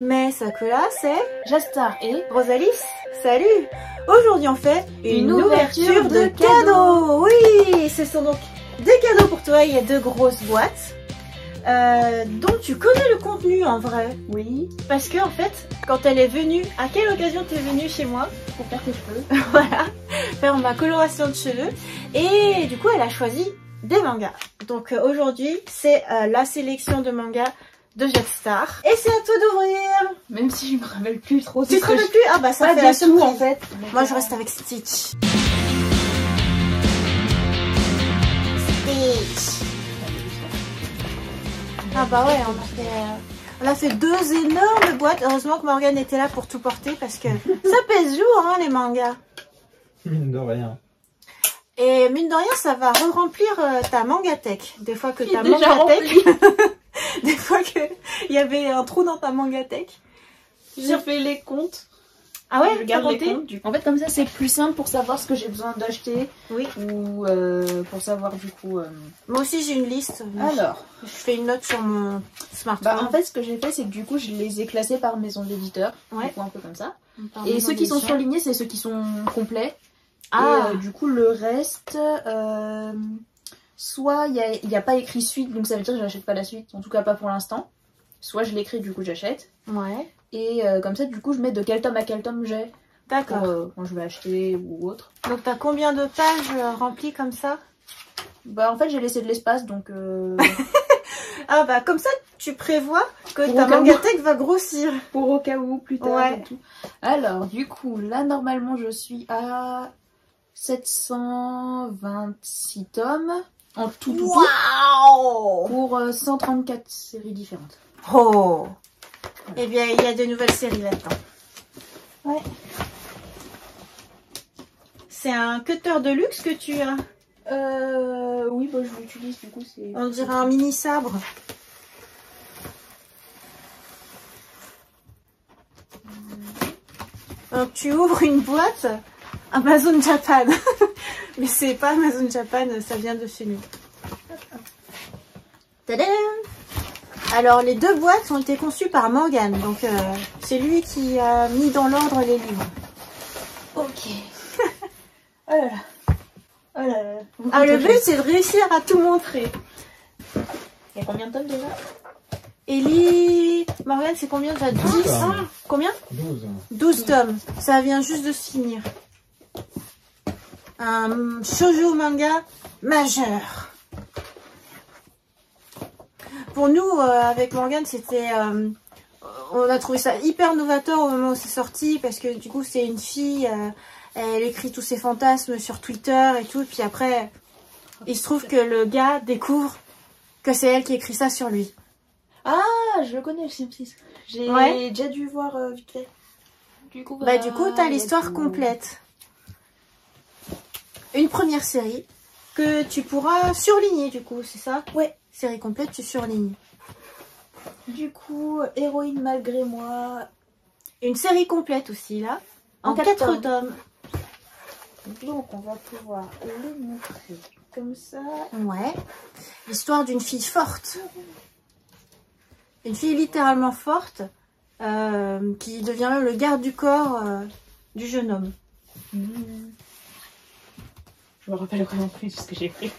Mais Sakura, c'est Jastar et Rosalis. Salut. Aujourd'hui on fait une ouverture de cadeaux. Oui, ce sont donc des cadeaux pour toi. Il y a deux grosses boîtes dont tu connais le contenu en vrai. Oui, Parce que en fait, quand elle est venue, à quelle occasion tu es venue chez moi? pour faire tes cheveux. Voilà, faire ma coloration de cheveux. Et du coup elle a choisi des mangas. Donc aujourd'hui c'est la sélection de mangas de Jastar. Et c'est à toi d'ouvrir. Même si je me rappelle plus trop. Tu te rappelles plus? Ah bah ça pas fait la du tout surprise. en fait. Moi je reste avec Stitch. Stitch. Ah bah ouais, on a fait deux énormes boîtes. Heureusement que Morgane était là pour tout porter parce que ça pèse lourd hein, les mangas. Mine de rien. Et mine de rien, ça va re-remplir ta mangatech. Des fois que ta déjà mangatech... Des fois qu'il y avait un trou dans ta mangatech. J'ai fait les comptes. Ah ouais, je garde t'as les compté? comptes. En fait, comme ça, c'est plus simple pour savoir ce que j'ai besoin d'acheter. Oui. Ou pour savoir du coup. Moi aussi j'ai une liste. Alors, Je fais une note sur mon smartphone. bah en fait, ce que j'ai fait, c'est que du coup, je les ai classés par maison d'éditeur. Ouais. Du coup, un peu comme ça. Par Et maison ceux qui sont d'édition. surlignés, c'est ceux qui sont complets. Ah, Et du coup, le reste, soit il n'y a pas écrit suite, donc ça veut dire que j'achète pas la suite, en tout cas pas pour l'instant. Soit je l'écris, du coup j'achète. ouais. Et comme ça, du coup, je mets de quel tome à quel tome j'ai. D'accord. Pour quand je vais acheter ou autre. Donc t'as combien de pages remplies comme ça? Bah en fait, j'ai laissé de l'espace, donc... Ah bah comme ça tu prévois que Pour ta au cas où. mangatech va grossir. pour au cas où, plus tard Ouais. et tout. Alors, du coup, là, normalement, je suis à 726 tomes. En tout, Waouh! pour 134 séries différentes. Oh! Eh bien il y a de nouvelles séries là-dedans. Ouais. C'est un cutter de luxe que tu as. Oui, bah je l'utilise, du coup, c'est... On dirait un mini sabre. Donc tu ouvres une boîte Amazon Japan. Mais c'est pas Amazon Japan, ça vient de chez nous. Tadam! Alors les deux boîtes ont été conçues par Morgane. Donc c'est lui qui a mis dans l'ordre les livres. Ok. Oh là là. Oh là là. Ah le but c'est de réussir à tout montrer. Il y a combien de tomes déjà? Ellie, Morgane c'est combien déjà? 10? tomes. Combien? 12. 12 tomes. Ça vient juste de se finir. Un shoujo manga majeur. Pour nous, avec Morgane, c'était... on a trouvé ça hyper novateur au moment où c'est sorti. Parce que du coup, c'est une fille... elle écrit tous ses fantasmes sur Twitter et tout. Puis après, il se trouve que le gars découvre que c'est elle qui écrit ça sur lui. Ah, je le connais, le Sim6. J'ai Ouais. déjà dû voir vite fait. Du coup, Bah du coup, t'as il y a l'histoire tout. complète. Une première série que tu pourras surligner du coup, c'est ça? Ouais. Série complète, tu surlignes. Du coup, héroïne malgré moi. Une série complète aussi là, en En 4 4 tomes. tomes. Donc, on va pouvoir le montrer comme ça. Ouais. L'histoire d'une fille forte. Une fille littéralement forte qui devient même le garde du corps du jeune homme. Je me rappelle vraiment plus ce que j'ai fait.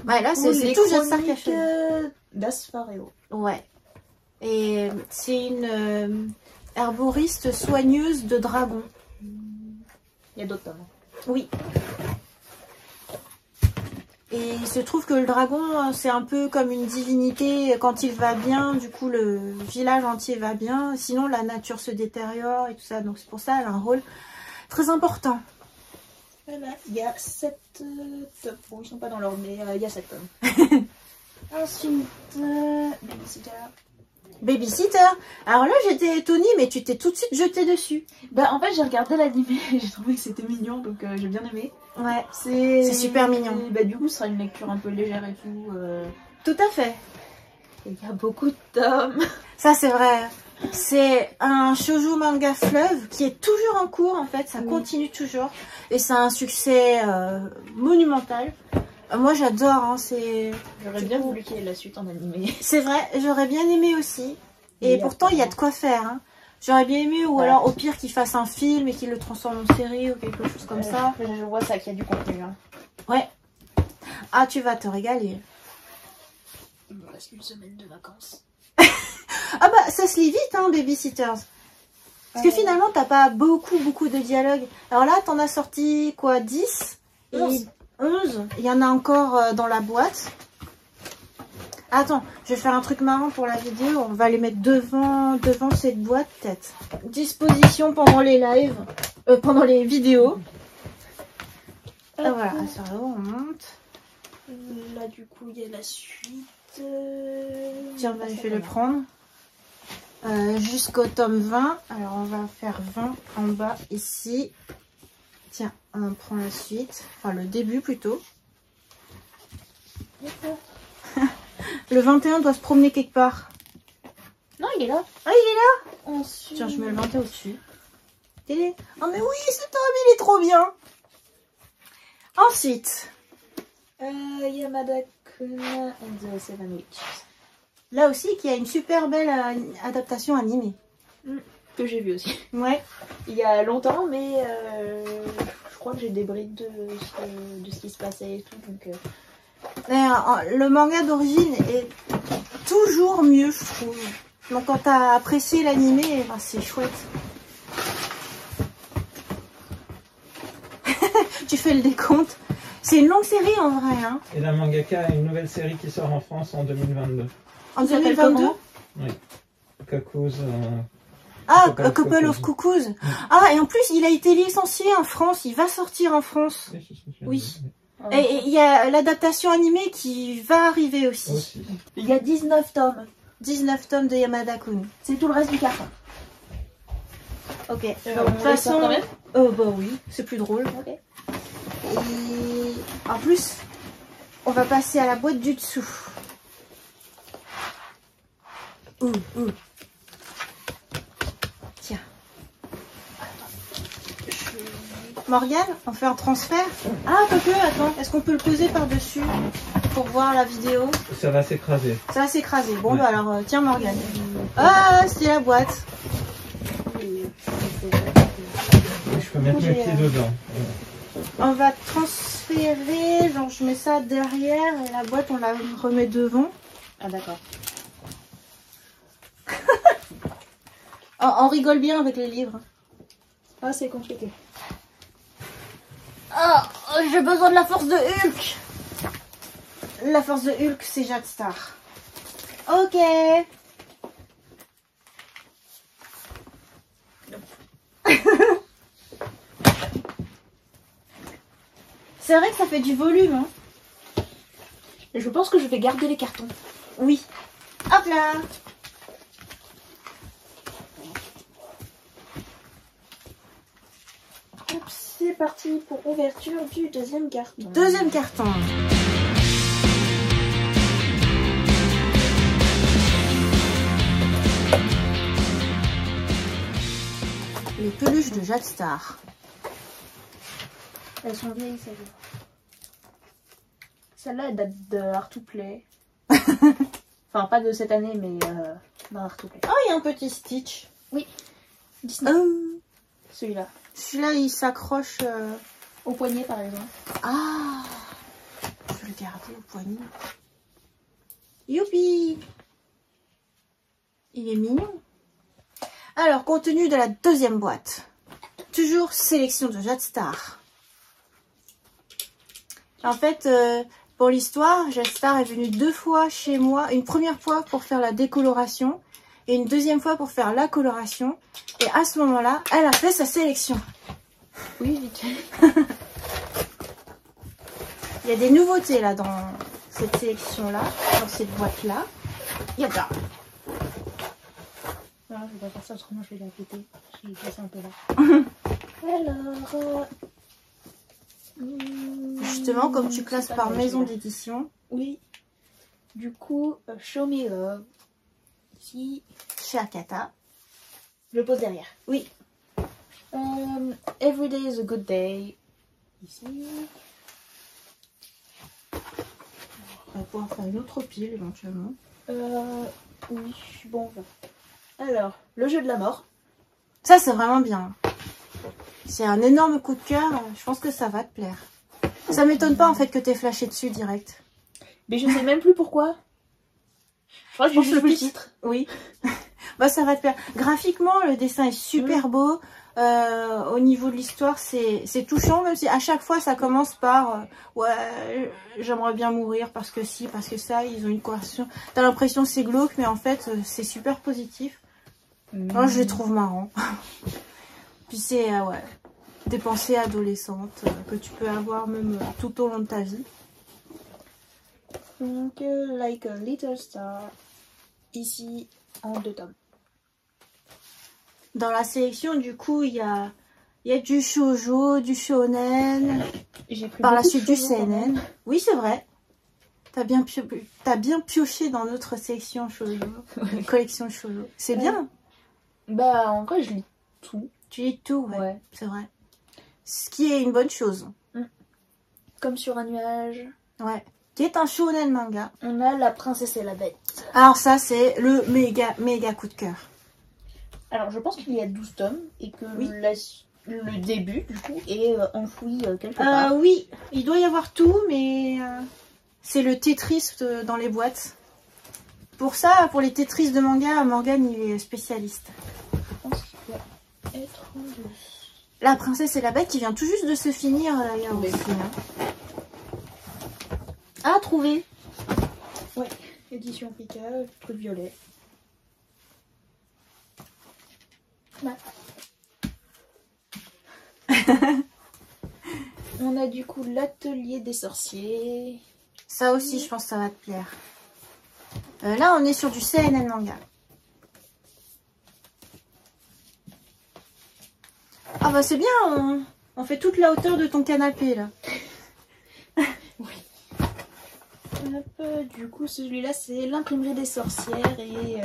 Ouais, là c'est tout Jastar qui a fait. d'Asfareo. Ouais. Et c'est une herboriste soigneuse de dragons. Il y a d'autres tomes. Oui. Et il se trouve que le dragon, c'est un peu comme une divinité. Quand il va bien, du coup, le village entier va bien. Sinon, la nature se détériore et tout ça. Donc, c'est pour ça, elle a un rôle très important. Voilà, il y a 7 tomes. Bon, ils sont pas dans l'ordre, mais il y a 7 tomes. Ensuite, Babysitter. Babysitter. Alors là, j'étais étonnée, mais tu t'es tout de suite jetée dessus. Bah, en fait, j'ai regardé l'animé et j'ai trouvé que c'était mignon, donc j'ai bien aimé. Ouais, C'est super mignon. Bah, du coup, ce sera une lecture un peu légère et tout. tout à fait. Il y a beaucoup de tomes. Ça, c'est vrai. C'est un shoujo manga fleuve qui est toujours en cours, en fait. Ça Oui. continue toujours. Et c'est un succès monumental. Moi, j'adore. Hein, J'aurais bien voulu qu'il y ait la suite en animé. c'est vrai, j'aurais bien aimé aussi. Et pourtant, il y a de quoi faire. Hein. J'aurais bien aimé, ou alors au pire qu'il fasse un film et qu'il le transforme en série ou quelque chose comme ça. Je vois ça, qu'il y a du contenu. Hein. Ouais. Ah, tu vas te régaler. Il me reste une semaine de vacances. Ah bah, ça se lit vite, hein, Babysitters. Parce que finalement, t'as pas beaucoup de dialogue. Alors là, t'en as sorti, quoi, 10 et 11. Il y en a encore dans la boîte. Attends, je vais faire un truc marrant pour la vidéo. On va les mettre devant cette boîte, peut-être. Disposition pendant les lives. Pendant les vidéos. Ah, voilà, ça va, on monte. Là, du coup, il y a la suite. Tiens, bah, je vais le prendre. Jusqu'au tome 20. Alors, on va faire 20 en bas, ici. Tiens, on prend la suite. Enfin, le début, plutôt. Le 21 doit se promener quelque part. Non, il est là. Ah, il est là. Ensuite... Tiens, je mets le 21 au-dessus. Oh, mais oui, cet homme, il est trop bien. Ensuite, Yamada-kun and the Seven Witches. là aussi, qui a une super belle adaptation animée. Que j'ai vu aussi. Ouais. Il y a longtemps, mais je crois que j'ai des brides de ce qui se passait et tout. Donc, le manga d'origine est toujours mieux, je trouve. Donc quand t'as apprécié l'animé, ben, c'est chouette. Tu fais le décompte. C'est une longue série en vrai. Hein. Et la mangaka a une nouvelle série qui sort en France en 2022. En 2022 Oui. Cuckoos. Ah, A Couple of Cuckoos. Ah, et en plus, il a été licencié en France. Il va sortir en France. Oui. Et il y a l'adaptation animée qui va arriver aussi. Il y a 19 tomes. 19 tomes de Yamada-kun. C'est tout le reste du carton. Ok. De toute façon, quand même. Bah oui, c'est plus drôle. Okay. Et en plus, on va passer à la boîte du dessous. Tiens. Morgane, on fait un transfert. Ah, attends, est-ce qu'on peut le poser par-dessus pour voir la vidéo? Ça va s'écraser. Ça va s'écraser. Bon, bah alors, tiens Morgane. Ah, c'est la boîte. Je peux mettre mes pieds dedans. On va transférer, genre je mets ça derrière et la boîte on la remet devant. Ah d'accord. On rigole bien avec les livres. Ah c'est compliqué. Oh, j'ai besoin de la force de Hulk. La force de Hulk, c'est Jade Star. Ok. C'est vrai que ça fait du volume. Hein. Et je pense que je vais garder les cartons. Oui. Hop là. Hop, c'est parti pour ouverture du deuxième carton. Deuxième carton. Les peluches de Jade Star. Elles sont vieilles celles-là. Celle-là elle date de Art to Play. Enfin pas de cette année mais dans Art to Play. Oh, il y a un petit Stitch. Oui. Disney. Celui-là. Celui-là il s'accroche au poignet par exemple. Ah, je vais le garder au poignet. Youpi. Il est mignon. Alors, contenu de la deuxième boîte. Toujours sélection de Jade Star. En fait, pour l'histoire, Jade Star est venue 2 fois chez moi. Une première fois pour faire la décoloration et une deuxième fois pour faire la coloration. Et à ce moment-là, elle a fait sa sélection. Oui, vite fait. Il y a des nouveautés là dans cette sélection-là, dans cette boîte-là. Il y a pas. Non, je vais pas faire ça, autrement je vais la péter. Je vais passer un peu là. Alors... Justement, comme tu classes par maison d'édition. Oui. Du coup, Show Me Love. Ici. Chez Akata. Je le pose derrière. Oui. Every Day is a Good Day. Ici. On va pouvoir faire une autre pile éventuellement. Oui, bon, on va Alors, le jeu de la mort. Ça, c'est vraiment bien. C'est un énorme coup de cœur. Je pense que ça va te plaire. Ça m'étonne pas en fait que t'aies flashé dessus direct. Mais je sais même plus pourquoi. Je crois que j'ai juste vu le titre. Oui. Bah ça va te plaire. Graphiquement, le dessin est super beau. Au niveau de l'histoire, c'est touchant, même si à chaque fois ça commence par ouais, j'aimerais bien mourir parce que si, parce que ça, ils ont une conversation. T'as l'impression que c'est glauque, mais en fait c'est super positif. Moi je les trouve marrants. Puis c'est ouais, des pensées adolescentes que tu peux avoir même tout au long de ta vie. Donc, Like a Little Star, ici en 2 tomes. Dans la sélection, du coup, il y a du shoujo, du shonen, par la suite du seinen. Oui, c'est vrai. T'as bien pioché dans notre sélection shoujo, collection shoujo. C'est bien. Bah, en vrai, je lis tout. Tu lis tout, ouais. C'est vrai. Ce qui est une bonne chose. Comme sur un nuage. Ouais. Qui est un shonen manga. On a La Princesse et la Bête. Alors ça, c'est le méga coup de cœur. Alors, je pense qu'il y a 12 tomes et que le début, du coup, est enfoui quelque part. Oui, il doit y avoir tout, mais c'est le Tetris dans les boîtes. Pour ça, pour les Tetris de manga, Morgane, il est spécialiste. Je pense qu'il doit être en deux. La Princesse et la Bête qui vient tout juste de se finir, d'ailleurs, aussi. Hein. Ah, trouvé. Ouais, édition Pika, truc violet. Bah. On a du coup l'atelier des sorciers. Ça aussi, je pense que ça va te plaire. Là, on est sur du seinen manga. Ah bah c'est bien, on fait toute la hauteur de ton canapé, là. Du coup, celui-là, c'est l'imprimerie des sorcières et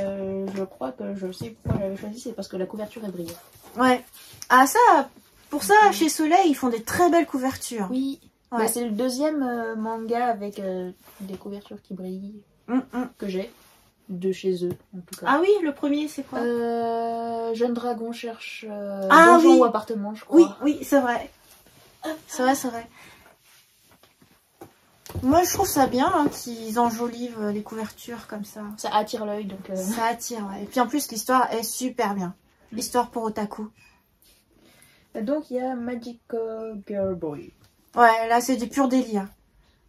je crois que je sais pourquoi j'avais choisi, c'est parce que la couverture est brillante. Ouais. Ah ça, pour ça, chez Soleil, ils font des très belles couvertures. Oui. Ouais. Bah, c'est le deuxième manga avec des couvertures qui brillent que j'ai de chez eux, en tout cas. Ah oui, le premier, c'est quoi? Jeune dragon cherche donjon ou appartement, je crois. Oui, c'est vrai. C'est vrai. Moi, je trouve ça bien hein, qu'ils enjolivent les couvertures comme ça. Ça attire l'œil, donc... Ça attire, ouais. Et puis en plus, l'histoire est super bien. L'histoire pour otaku. Donc, il y a Magical Girl Boy. Ouais, là, c'est du pur délire.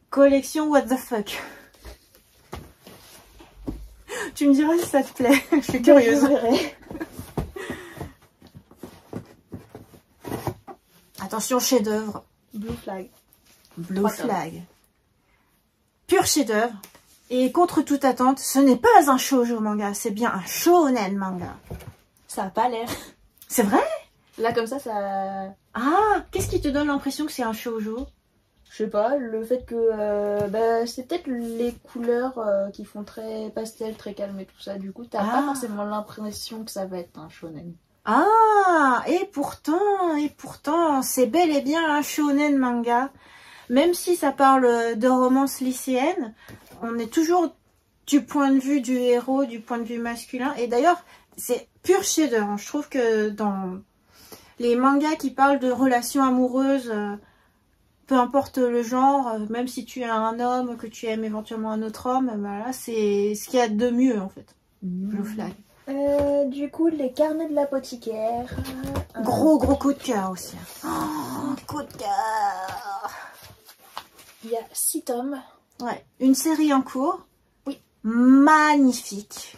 Collection What the fuck. Tu me diras si ça te plaît. Je suis curieuse. Attention, chef-d'œuvre. Blue Flag. Blue Flag. Pur chef-d'œuvre. Et contre toute attente, ce n'est pas un shoujo manga, c'est bien un shonen manga. Ça a pas l'air. C'est vrai? Là, comme ça, ça... Ah, qu'est-ce qui te donne l'impression que c'est un shoujo? Je sais pas, le fait que... c'est peut-être les couleurs qui font très pastel, très calme et tout ça. Du coup, t'as pas forcément l'impression que ça va être un shonen. Ah, et pourtant, c'est bel et bien un shonen manga. Même si ça parle de romance lycéenne, on est toujours du point de vue du héros, du point de vue masculin. Et d'ailleurs, c'est pur chef-d'œuvre. Je trouve que dans les mangas qui parlent de relations amoureuses, peu importe le genre, même si tu es un homme, que tu aimes éventuellement un autre homme, bah là, c'est ce qu'il y a de mieux en fait. Blue Flag. Du coup, les carnets de l'apothicaire. Gros coup de cœur aussi. Oh, coup de cœur. Il y a 6 tomes. Ouais, une série en cours. Oui. Magnifique.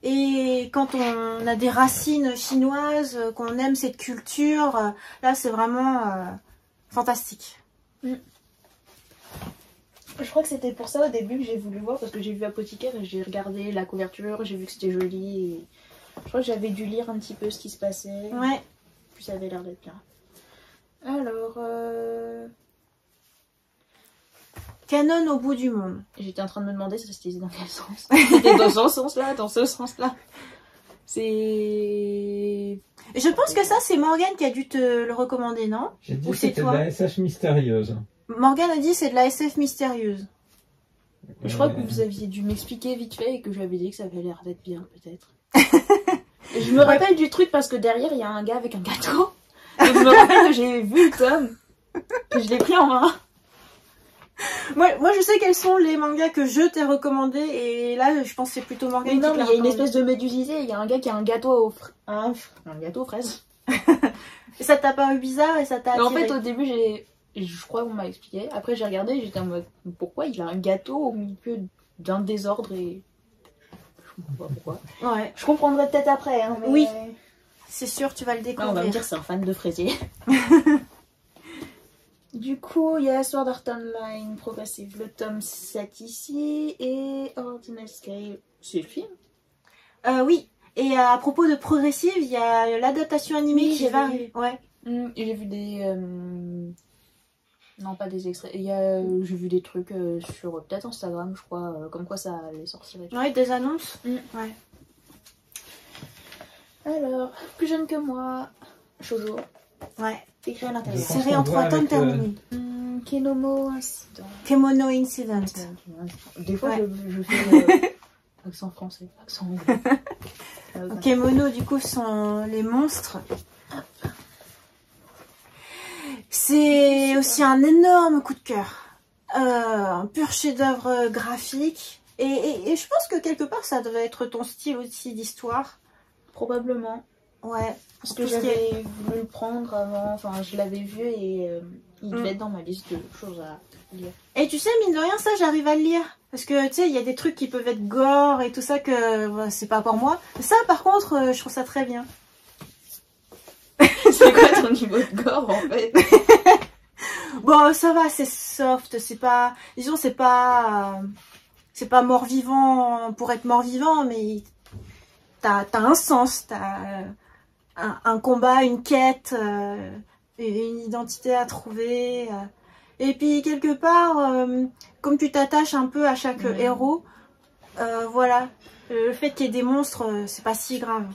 Et quand on a des racines chinoises, qu'on aime cette culture, là c'est vraiment fantastique. Je crois que c'était pour ça au début que j'ai voulu voir, parce que j'ai vu Apothicaire et j'ai regardé la couverture, j'ai vu que c'était joli. Et... je crois que j'avais dû lire un petit peu ce qui se passait. Ouais. Puis ça avait l'air d'être bien. Alors... Canon au bout du monde. J'étais en train de me demander si c'était dans quel sens. C'était dans ce sens-là, dans ce sens-là. C'est... Je pense que ça, c'est Morgane qui a dû te le recommander, non? J'ai dit que c'était de la SF mystérieuse. Morgane a dit c'est de la SF mystérieuse. Je crois que vous aviez dû m'expliquer vite fait et que j'avais dit que ça avait l'air d'être bien, peut-être. Je me rappelle du truc parce que derrière, il y a un gars avec un gâteau. Donc je me rappelle que j'ai vu le tome. Que je l'ai pris en main. Moi, je sais quels sont les mangas que je t'ai recommandés. Et là, je pense que c'est plutôt Morgane qui Non, te mais l'a il y a une recommandé. espèce de médusisé. Il y a un gars qui a un gâteau un gâteau aux fraises. Et ça t'a paru bizarre et ça t'a Mais attiré. en fait, au début, je crois qu'on m'a expliqué. Après, j'ai regardé et j'étais en mode pourquoi il a un gâteau au milieu d'un désordre et. Je comprends pas pourquoi. Ouais, Je comprendrai peut-être après. Hein, mais... Oui. c'est sûr, tu vas le Non, découvrir. on va me dire c'est un fan de fraisier. Du coup, il y a Sword Art Online Progressive, le tome 7 ici, et Ordinal Scale. C'est le film? Oui. Et à propos de Progressive, il y a l'adaptation animée Oui, qui va j'avais arriver. Ouais. Et j'ai vu des... Non, pas des extraits. J'ai vu des trucs sur peut-être Instagram, je crois, comme quoi ça allait sortir et tout. Ouais, des annonces. Ouais. Alors, plus jeune que moi, Shoujo, Ouais. écrit à l'intérieur. Je pense Série qu'on en 3 voit tomes avec, terminée. Kenomo Incident. Kemono Incident. Des fois, Ouais. je fais accent français, accent anglais. Kemono, du coup, sont les monstres. C'est aussi un énorme coup de cœur. Un pur chef-d'œuvre graphique. Et je pense que quelque part, ça devait être ton style aussi d'histoire. Probablement. Ouais. Parce que Tout ce qui est- j'avais voulu le prendre avant, enfin je l'avais vu et il devait être dans ma liste de choses à lire. Et tu sais, mine de rien, ça, j'arrive à le lire. Parce que, tu sais, il y a des trucs qui peuvent être gore et tout ça que ouais, c'est pas pour moi. Ça, par contre, je trouve ça très bien. C'est quoi ton niveau de gore en fait? Bon, ça va, c'est soft, c'est pas... Disons, c'est pas mort-vivant pour être mort-vivant, mais t'as un sens, t'as un combat, une quête, une identité à trouver. Et puis, quelque part, comme tu t'attaches un peu à chaque héros, voilà, le fait qu'il y ait des monstres, c'est pas si grave.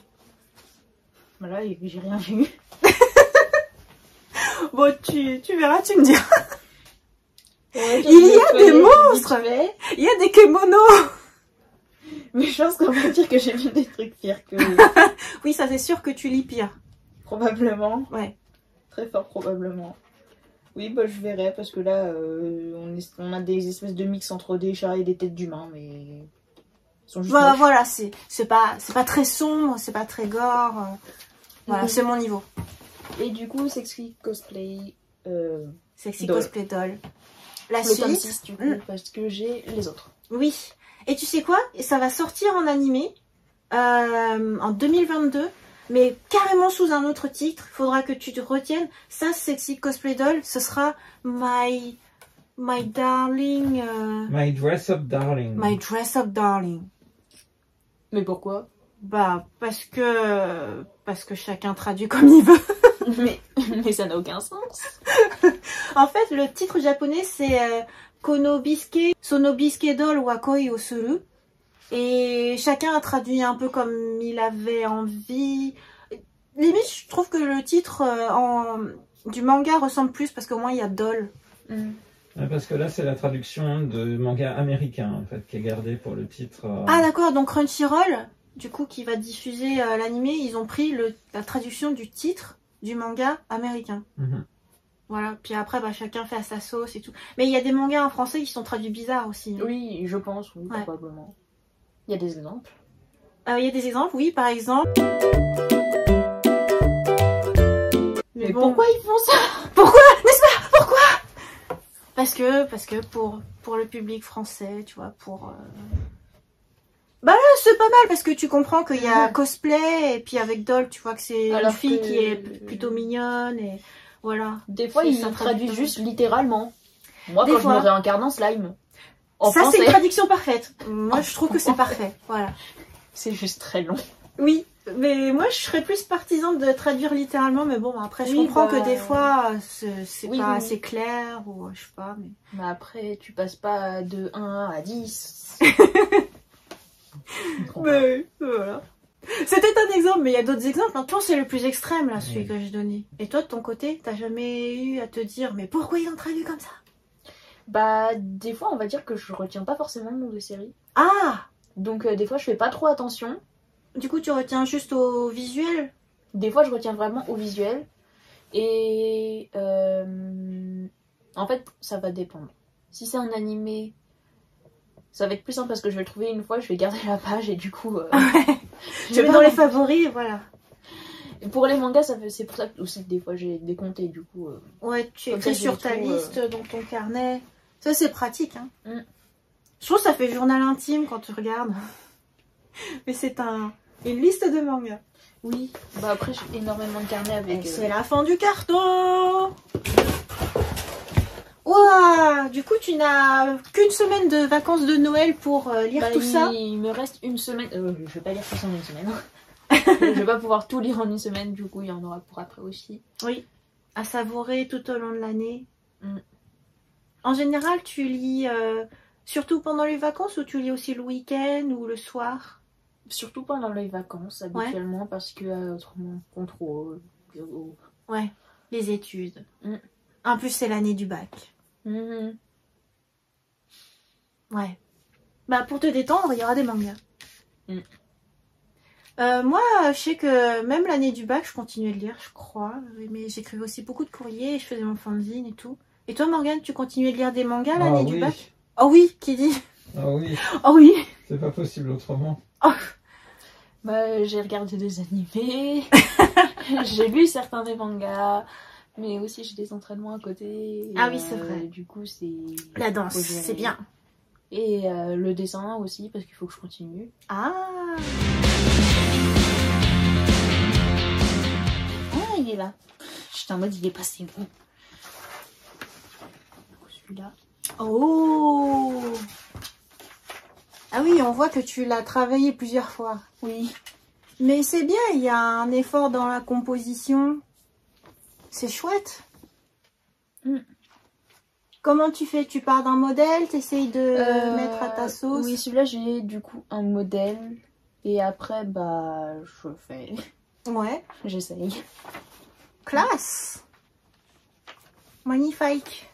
Voilà, j'ai rien vu. Bon, tu verras, tu me diras. Ouais, Il y a des monstres. monstres. Il y a des kémonos. Mais je pense qu'on va dire que j'ai vu des trucs pires que Oui, ça c'est sûr que tu lis pire. probablement. Ouais. Très fort probablement. Oui, bah je verrai parce que là, on a des espèces de mix entre des chats et des têtes d'humains, mais ils sont juste Bah, moches. voilà, c'est pas très sombre, c'est pas très gore. Voilà, Mhm. c'est mon niveau. Et du coup, Sexy Cosplay, Sexy Doll. Cosplay Doll. La le tome suite. 6 du coup, Mm. parce que j'ai les autres. Oui. Et tu sais quoi? Ça va sortir en animé en 2022, mais carrément sous un autre titre. Il faudra que tu te retiennes. Ça, Sexy Cosplay Doll, ce sera My Darling... My Dress Up Darling. My Dress Up Darling. Mais pourquoi? Bah, parce que chacun traduit comme il veut. mais ça n'a aucun sens. En fait, le titre japonais, c'est Konobisuke, Sonobisuke Doll Wakoi Osuru. Et chacun a traduit un peu comme il avait envie. Limite, je trouve que le titre du manga ressemble plus parce qu'au moins il y a Doll. Ouais, parce que là, c'est la traduction de manga américain, en fait, qui est gardée pour le titre. Ah d'accord, donc Crunchyroll, du coup, qui va diffuser l'animé, ils ont pris la traduction du titre du manga américain. Mhm. Voilà, puis après, bah, chacun fait à sa sauce et tout. Mais il y a des mangas en français qui sont traduits bizarres aussi. Hein. Oui, je pense, oui, Ouais. probablement. Il y a des exemples. Il y a des exemples, oui, par exemple. Mais bon, pourquoi ils font ça? Pourquoi? N'est-ce pas? Pourquoi? Parce que pour le public français, tu vois, pour... Bah là, c'est pas mal parce que tu comprends qu'il y a cosplay et puis avec Doll, tu vois que c'est une Alors fille que- qui est plutôt mignonne et voilà. Des fois, C'est ils ça, traduisent traduction. juste littéralement. Moi, Des quand fois. je me réincarne en slime. En Ça, c'est français, une traduction parfaite. Moi, je trouve que c'est parfait. Voilà. c'est juste très long. Oui, mais moi, je serais plus partisane de traduire littéralement, mais bon, après, je Oui, comprends bah, que des fois, c'est oui, pas oui. assez clair ou je sais pas, mais... Mais après, tu passes pas de 1 à 10. Mais voilà. C'était un exemple, mais il y a d'autres exemples. Hein. Toi, c'est le plus extrême, là, celui que j'ai donné. Et toi, de ton côté, t'as jamais eu à te dire, mais pourquoi ils ont traduit comme ça? Bah, des fois, on va dire que je retiens pas forcément le nom de série. Ah! Donc, des fois, je fais pas trop attention. Du coup, tu retiens juste au visuel? Des fois, je retiens vraiment au visuel. Et en fait, ça va dépendre. Si c'est un animé, ça va être plus simple parce que je vais le trouver une fois, je vais garder la page et du coup... Je mets dans les favoris, voilà. Pour les mangas, c'est pour ça que aussi des fois j'ai décompté du coup. Ouais, tu comme écris ça, sur ta tout, liste, dans ton carnet. Ça, c'est pratique, hein. Mm. Je trouve que ça fait journal intime quand tu regardes. Mais c'est une liste de mangas. Oui, bah après j'ai énormément de carnets avec. Et c'est la fin du carton. Ouah, du coup, tu n'as qu'une semaine de vacances de Noël pour lire tout ça. Il me reste une semaine. Je vais pas lire tout ça en une semaine. Je vais pas pouvoir tout lire en une semaine, du coup il y en aura pour après aussi. Oui, à savourer tout au long de l'année. Mm. En général, tu lis surtout pendant les vacances ou tu lis aussi le week-end ou le soir? Surtout pendant les vacances habituellement parce que autrement contrôle, bureau. Ouais, les études. Mm. En plus, c'est l'année du bac. Mm. Ouais. Bah, pour te détendre, il y aura des mangas. Mm. Moi, je sais que même l'année du bac, je continuais de lire, je crois. Mais j'écrivais aussi beaucoup de courriers et je faisais mon fanzine et tout. Et toi, Morgane, tu continuais de lire des mangas l'année du bac? Oh oui, qui dit? Ah oui, Oh oui. c'est pas possible autrement. Oh. Bah, j'ai regardé des animés, j'ai lu certains des mangas, mais aussi j'ai des entraînements à côté. Ah oui, c'est vrai. Du coup, c'est... La danse, c'est bien. Et le dessin aussi, parce qu'il faut que je continue. Ah, Il est là. J'étais en mode, il est passé où? Celui-là. oh. Ah oui, on voit que tu l'as travaillé plusieurs fois. Oui. Mais c'est bien, il y a un effort dans la composition. C'est chouette. Mm. Comment tu fais? Tu pars d'un modèle, t'essayes de mettre à ta sauce? Oui, celui-là, j'ai du coup un modèle. Et après, bah, je fais... Ouais. J'essaye. Classe. Magnifique.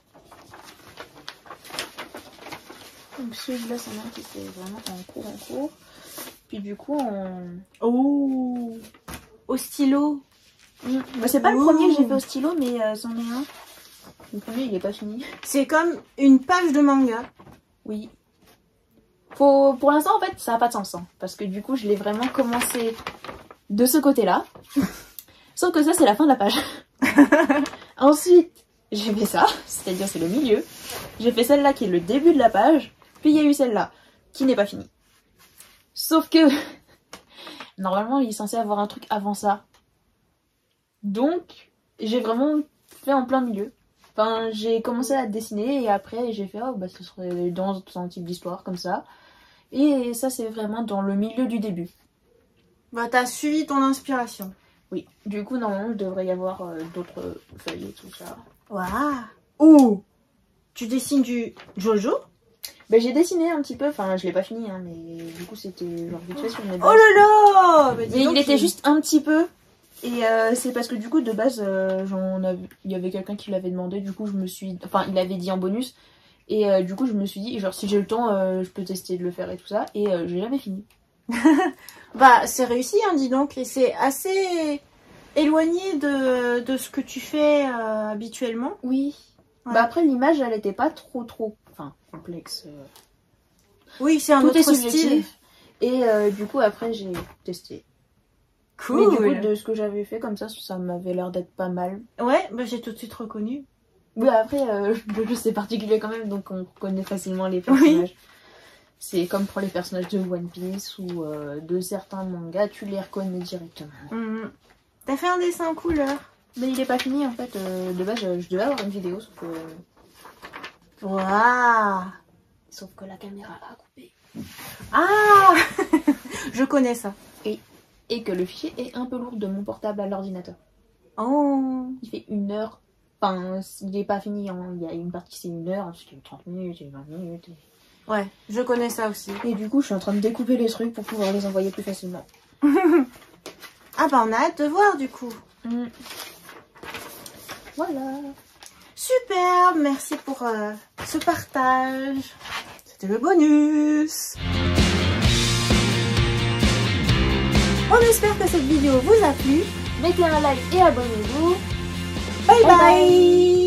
Donc celui-là, c'est moi qui était vraiment en cours. Puis du coup, on... Oh. Au stylo. Bah, c'est pas le premier que j'ai fait au stylo, mais c'en est un. Le premier, il est pas fini. C'est comme une page de manga. Oui. Pour l'instant, en fait, ça n'a pas de sens. Hein, parce que du coup, je l'ai vraiment commencé de ce côté-là. Sauf que ça, c'est la fin de la page. Ensuite, j'ai fait ça. C'est-à-dire, c'est le milieu. J'ai fait celle-là qui est le début de la page. Puis, il y a eu celle-là qui n'est pas finie. Sauf que, normalement, il est censé avoir un truc avant ça. Donc, j'ai vraiment fait en plein milieu. Enfin, j'ai commencé à dessiner et après, j'ai fait, oh, bah, ce serait dans un type d'histoire, comme ça. Et ça, c'est vraiment dans le milieu du début. Bah, t'as suivi ton inspiration. Oui. Du coup, normalement, il devrait y avoir d'autres feuilles et tout ça. Waouh. Oh. Tu dessines du Jojo? Bah, j'ai dessiné un petit peu, enfin, je l'ai pas fini, hein, mais du coup, c'était genre vite fait sur mes bases. Oh là là. Mais il était juste un petit peu. Et c'est parce que du coup, de base, il y avait quelqu'un qui l'avait demandé, du coup, je me suis... Enfin, il avait dit en bonus. Et du coup, je me suis dit, genre, si j'ai le temps, je peux tester de le faire et tout ça. Et j'ai jamais fini. Bah, c'est réussi, hein, dis donc. Et c'est assez éloigné de ce que tu fais habituellement. Oui. Ouais. Bah après, l'image, elle était pas trop, enfin, complexe. Oui, c'est un Tout autre est style. subjectif. Et du coup, après, j'ai testé. Cool. Mais du coup, de ce que j'avais fait comme ça m'avait l'air d'être pas mal. Ouais, bah j'ai tout de suite reconnu. Oui, après, le jeu c'est particulier quand même, donc on reconnaît facilement les personnages. Oui. C'est comme pour les personnages de One Piece ou de certains mangas, tu les reconnais directement. T'as fait un dessin en couleur. Mais il est pas fini en fait. De base, je devais avoir une vidéo, sauf que... Waouh. Sauf que la caméra a coupé. Ah. Je connais ça. Et que le fichier est un peu lourd de mon portable à l'ordinateur. Oh. Il fait 1 heure. Enfin, il n'est pas fini. Hein. Il y a une partie c'est 1 heure, ensuite il y a 30 minutes, et 20 minutes. Ouais, je connais ça aussi. Et du coup, je suis en train de découper les trucs pour pouvoir les envoyer plus facilement. Ah bah on a hâte de voir du coup. Voilà. Super, merci pour ce partage. C'était le bonus. On espère que cette vidéo vous a plu. Mettez un like et abonnez-vous. Bye bye.